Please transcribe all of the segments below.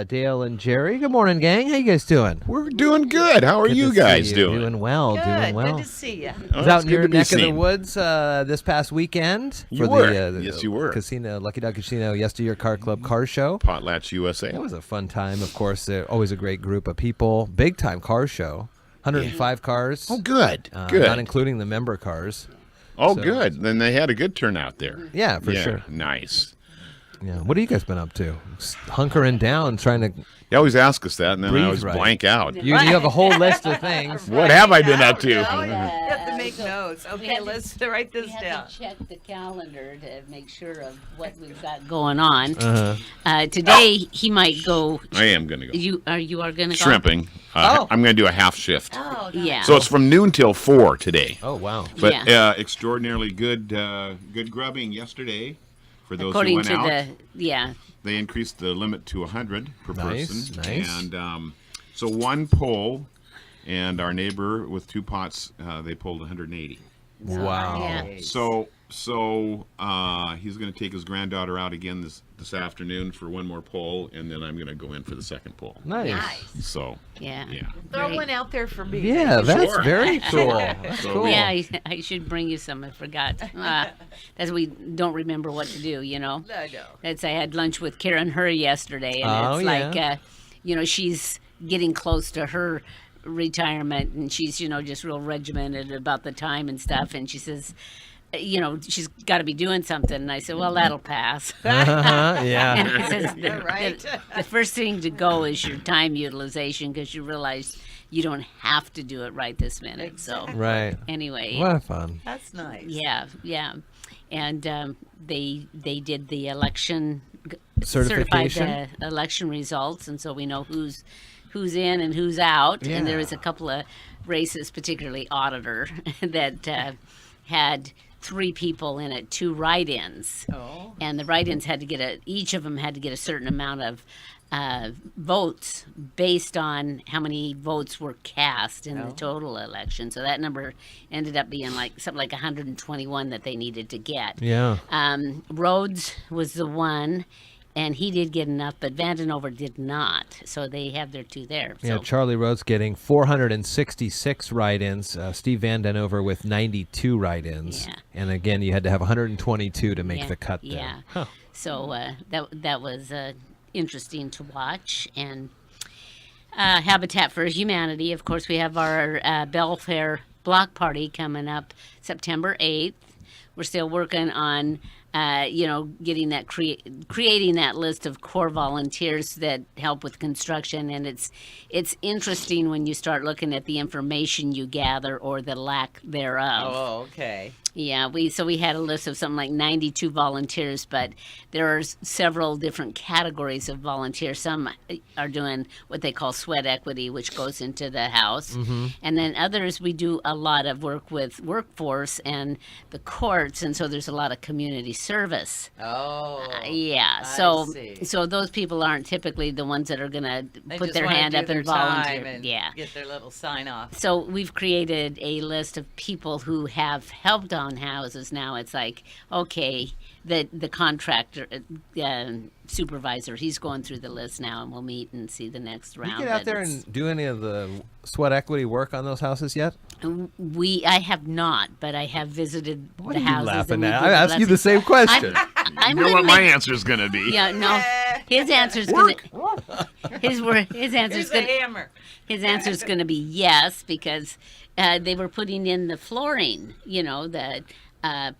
Dale and Jerry. Good morning, gang. How you guys doing? We're doing good. How are Good you to guys see you. doing? Doing well. Good. Doing well. Good to see you. I was out in your neck of the woods this past weekend You for were. the Yes, you were. Casino, Lucky Dog Casino Yesteryear Car Club car show. Potlatch USA. It was a fun time. Of course, always a great group of people. Big time car show. 105 cars. Oh, good. Good. Not including the member cars. Oh, so- good. Then they had a good turnout there. Yeah, for sure. Nice. Yeah. What have you guys been up to? Just hunkering down, trying to. You always ask us that, and then Breathe I always right. blank out. You have a whole list of things. What have I been up to? You have to make notes. Okay, had to- let's write this We have down. to check the calendar to make sure of what we've got going on. Uh-huh. Today he might go. I am going to go. You are going to go. Shrimping. Oh. I'm going to do a half shift. Oh, Yeah. So it's from noon till 4 today. Oh, wow. But Yeah. extraordinarily good grubbing yesterday for those According who went to out. They increased the limit to 100 per Nice, person. nice. And so one pull, and our neighbor with two pots, they pulled 180. Wow. Yeah. So he's going to take his granddaughter out again this afternoon for one more pull, and then I'm going to go in for the second pull. Nice. So Yeah. Throw Great. one out there for me. Yeah, that's Sure. very cool. That's So cool. Yeah, I should bring you some. I forgot. That's we don't remember what to do. You know. I know. I had lunch with Karen Hur yesterday, and Oh, it's like, yeah. she's getting close to her retirement, and she's, just real regimented about the time and stuff. And she says, she's got to be doing something. And I said, well, that'll pass. Uh-huh, yeah. And I says, Right. the first thing to go is your time utilization, because you realize you don't have to do it right this minute. So Right. anyway, What fun. That's nice. yeah, and they did the election Certification? certified the election results, and so we know who's in and who's out. And there Yeah. was a couple of races, particularly auditor, that had 3 people in it, 2 write-ins. Oh. And the write-ins had to get each of them had to get a certain amount of votes based on how many votes were cast in the total election. So that number ended up being something like 121 that they needed to get. Yeah. Rhodes was the one, and he did get enough, but Vandenover did not. So they have their 2 there. Yeah, So, Charlie Rhodes getting 466 write-ins. Steve Vandenover with 92 write-ins. Yeah. And again, you had to have 122 to make yeah, the cut there. Yeah. Huh. So that was interesting to watch. And Habitat for Humanity, of course, we have our Belfair Block Party coming up September 8th. We're still working on, getting that creating that list of core volunteers that help with construction, and it's interesting when you start looking at the information you gather or the lack thereof. Oh, okay. Yeah, we had a list of something like 92 volunteers, but there are several different categories of volunteers. Some are doing what they call sweat equity, which goes into the house. And then others, we do a lot of work with workforce and the courts, and so there's a lot of community service. Oh. Yeah, I so see. so those people aren't typically the ones that are going to They put just their wanna hand do up their and volunteer. time and Yeah. get their little sign off. So we've created a list of people who have helped on houses. Now it's like, okay, the contractor supervisor, he's going through the list now, and we'll meet and see the next round. You get out But there and do any of the sweat equity work on those houses yet? I have not, but I have visited What the are you houses. laughing and we at? did I asked you the same question. I'm You know gonna what my make- answer is going to be? Yeah, no, his answer's gonna his Here's answer's the gonna hammer. his answer's gonna be yes, because they were putting in the flooring, the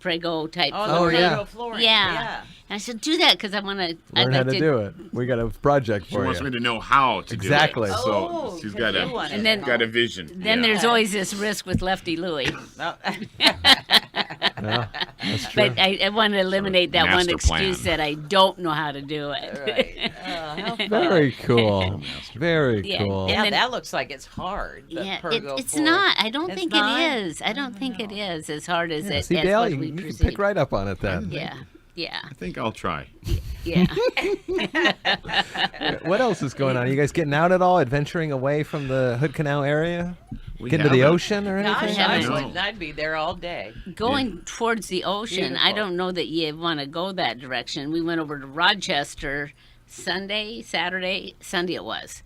Prego type Oh, flooring. the yeah. Prego flooring. Yeah. And I said, do that because I want to. Learn how to do it. We got a project She for wants me you. to know how to Exactly. do it. Oh, So she's 'cause got you want it. And then- got a vision. Then Yeah. there's always this risk with Lefty Louie. No. Yeah, that's true. But I want to eliminate that one master plan. excuse that I don't know how to do it. Right. How fun. Very cool. Very Yeah. cool. Yeah, then- that looks like it's hard. the Yeah, Prego it's floor. not. I don't It's think not? it is. I don't think it is as hard as Yeah, it see, as Dale, what you we can perceive. pick right up on it then. Yeah, yeah, I think I'll try. yeah. What else is going on? Are you guys getting out at all? Adventuring away from the Hood Canal area? We Getting to the haven't. ocean or Gosh, anything? haven't. No. I'd be there all day. Going towards the ocean, I Beautiful. don't know that you want to go that direction. We went over to Rochester Sunday it was.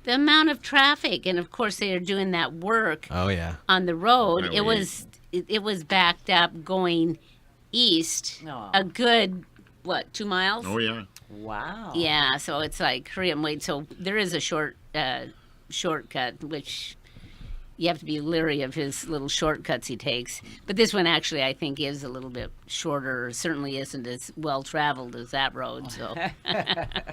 The amount of traffic, and of course they are doing that work Oh yeah. on the road. Highway It was backed up going east Oh. a good 2 miles? Oh yeah. Wow. Yeah, so it's like hurry up and wait. So there is a shortcut, which you have to be leery of his little shortcuts he takes. But this one actually, I think, is a little bit shorter. Certainly isn't as well traveled as that road. So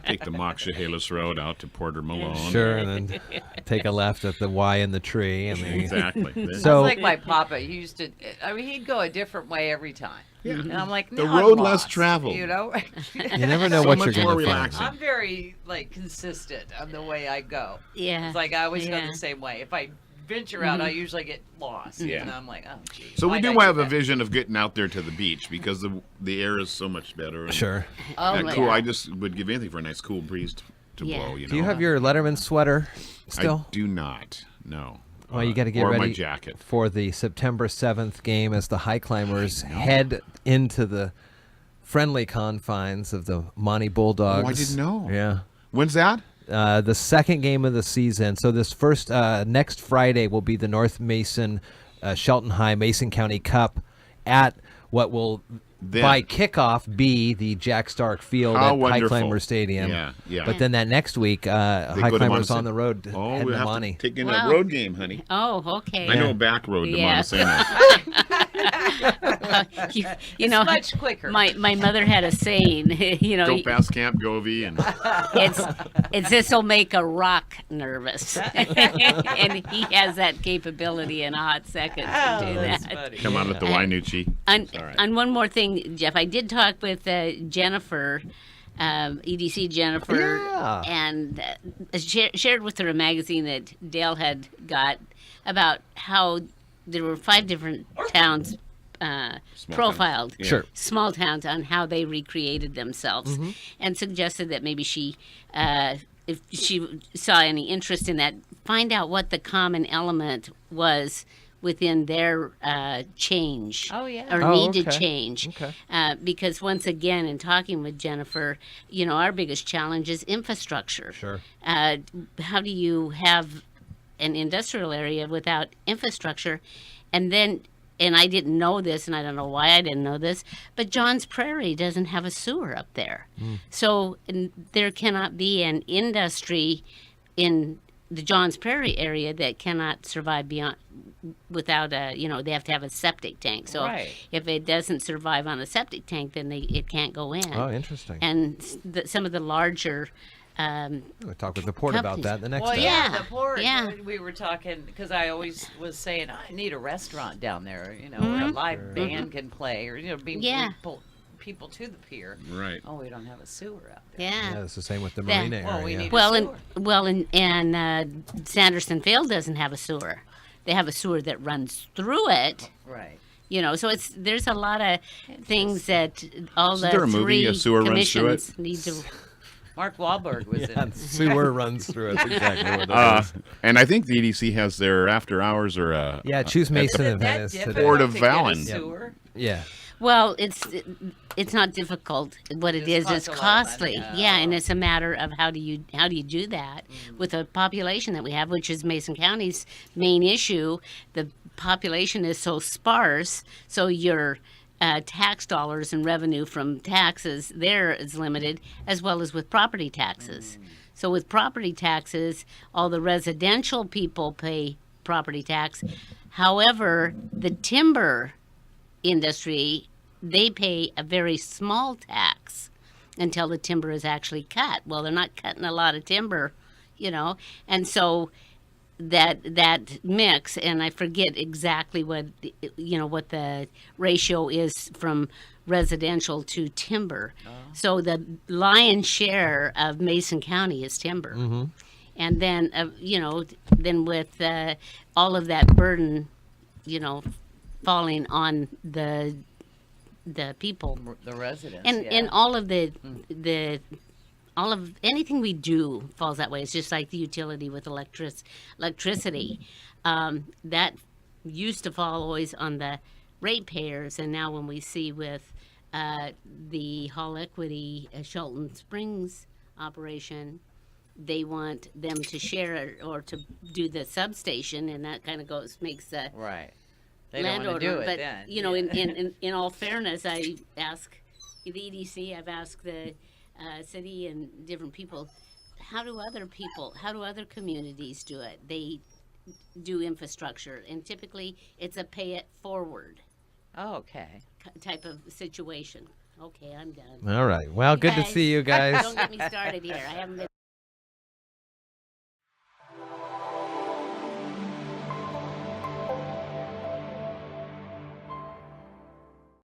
Take the Mokshahalis Road out to Porter Malone. Sure, and then take a left at the Y in the tree, and then Exactly. So- It's like my papa. He used to. I mean, he'd go a different way every time. Yeah. And I'm like, The "No, I'm road less lost," traveled. You know. you never know So what much you're more going to find. relaxing. I'm very consistent on the way I go. yeah, It's like I always go yeah. the same way. If I venture out, I usually get lost. Yeah. And I'm like, oh, geez. So we why'd do I have a that? vision of getting out there to the beach because the air is so much better. And Sure. Oh, that yeah. cool. I just would give anything for a nice cool breeze to Yeah. blow. You know. Do you have your Letterman sweater still? I do not. No. Well, you got to get or ready my jacket. for the September 7th game as the High Climbers head into the friendly confines of the Monty Bulldogs. Oh, I didn't know. Yeah. When's that? The second game of the season. So this first next Friday will be the North Mason Shelton High Mason County Cup at what will Then. by kickoff be the Jack Stark Field How at High wonderful. Climber Stadium. Yeah, yeah. But then that next week, High go to Climbers Montesano. on the road Oh, heading we to have Monty. to take in Wow. a road game, honey. Oh, okay. I know a back road to Yeah. Montesano. you know, much quicker. My mother had a saying. You know, Go past Camp Govey and it's this will make a rock nervous, and he has that capability in a hot second to do That's that. funny. come out at the Wainuchi. And, All right. and one more thing, Jeff, I did talk with Jennifer, EDC Jennifer, Yeah. and shared with her a magazine that Dale had got about how there were 5 different towns profiled. Yeah. Sure. Small towns on how they recreated themselves, and suggested that maybe she, if she saw any interest in that, find out what the common element was within their change Oh, yeah. or Oh, need to okay. change. Okay. Because once again, in talking with Jennifer, you know, our biggest challenge is infrastructure. Sure. How do you have an industrial area without infrastructure? And then, and I didn't know this, and I don't know why I didn't know this, but Johns Prairie doesn't have a sewer up there. So there cannot be an industry in the Johns Prairie area that cannot survive beyond without a, you know, they have to have a septic tank. So Right. if it doesn't survive on a septic tank, then it can't go in. Oh, interesting. And some of the larger We'll talk with the port about companies. that the next Well, time. yeah, Yeah, the port. yeah. We were talking because I always was saying I need a restaurant down there, you know, where a live band can play, or you know, bring Yeah. people to the pier. Right. Oh, we don't have a sewer out there. Yeah, Yeah. it's the same with the That- marina area. Well, we need- Well, sewer. and Sanderson Field doesn't have a sewer. They have a sewer that runs through it. Right. You know, so there's a lot of things that all Isn't the there a movie, three A Sewer Runs Through It? commissions need to. Mark Wahlberg was Yeah, in. the sewer runs through it. That's exactly what it is. And I think the EDC has their after hours or Yeah, choose at Mason the- and That Venice difficult today. Port of to get a Vallon. sewer? Yeah. Well, it's not difficult. What it is Just is costs a lot of money. costly. Yeah, and it's a matter of how do you do that with a population that we have, which is Mason County's main issue. The population is so sparse, so your tax dollars and revenue from taxes there is limited, as well as with property taxes. So with property taxes, all the residential people pay property tax. However, the timber industry, they pay a very small tax until the timber is actually cut. Well, they're not cutting a lot of timber, you know, and so that mix, and I forget exactly what the ratio is from residential to timber. So the lion's share of Mason County is timber, and then then with all of that burden, you know, falling on the people, The residents. and yeah. and all of all of anything we do falls that way. It's just like the utility with electricity. That used to fall always on the ratepayers, and now when we see with the Hall Equity Shelton Springs operation. They want them to share or to do the substation, and that kind of makes the Right. They don't want to landowner. do it But then. you know, in all fairness, I ask the EDC, I've asked the city and different people, how do other communities do it? They do infrastructure, and typically it's a pay it forward Oh, okay. type of situation. Okay, I'm done. All right. Well, good to Guys, see you guys. Don't get me started here. I haven't been.